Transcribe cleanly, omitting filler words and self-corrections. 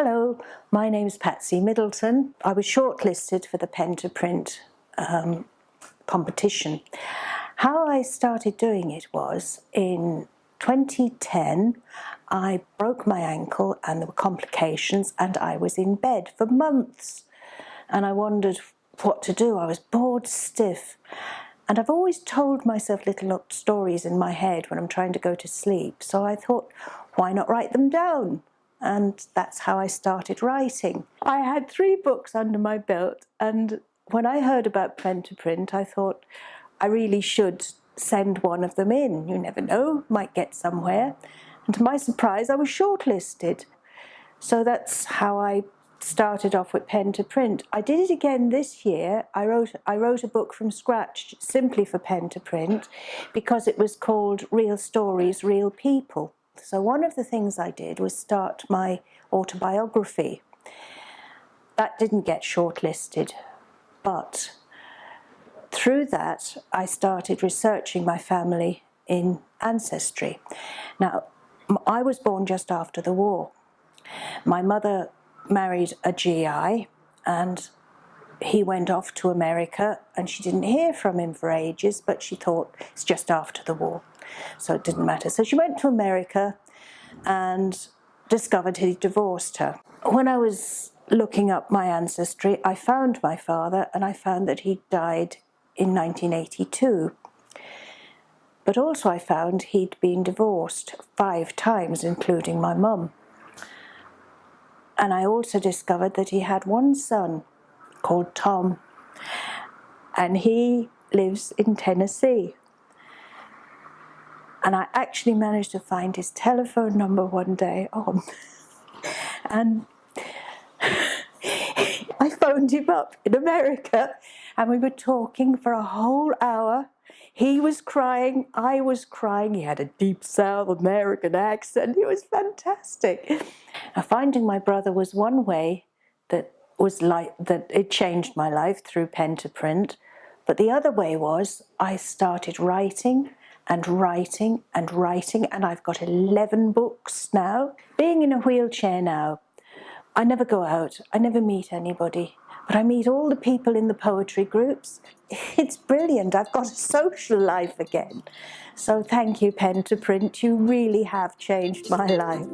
Hello, my name's Patsy Middleton. I was shortlisted for the pen to print competition. How I started doing it was in 2010, I broke my ankle and there were complications and I was in bed for months and I wondered what to do. I was bored stiff. And I've always told myself little stories in my head when I'm trying to go to sleep. So I thought, why not write them down? And that's how I started writing. I had 3 books under my belt, and when I heard about pen to print, I thought I really should send one of them in. You never know, might get somewhere. And to my surprise, I was shortlisted. So that's how I started off with pen to print. I did it again this year. I wrote a book from scratch simply for pen to print because it was called Real Stories, Real People. So one of the things I did was start my autobiography. That didn't get shortlisted, but through that I started researching my family in ancestry. Now, I was born just after the war. My mother married a GI and he went off to America and she didn't hear from him for ages, but she thought it's just after the war, so it didn't matter. So she went to America and discovered he divorced her. When I was looking up my ancestry, I found my father and I found that he died in 1982. But also I found he'd been divorced 5 times, including my mum. And I also discovered that he had one son called Tom, and he lives in Tennessee. And I actually managed to find his telephone number one day and I phoned him up in America and we were talking for a whole hour. He was crying, I was crying. He had a deep South American accent. It was fantastic. Now, finding my brother was one way that it changed my life through pen to print. But the other way was I started writing and writing and writing, and I've got 11 books now. Being in a wheelchair now, I never go out, I never meet anybody, but I meet all the people in the poetry groups. It's brilliant. I've got a social life again. So thank you, pen to print. You really have changed my life.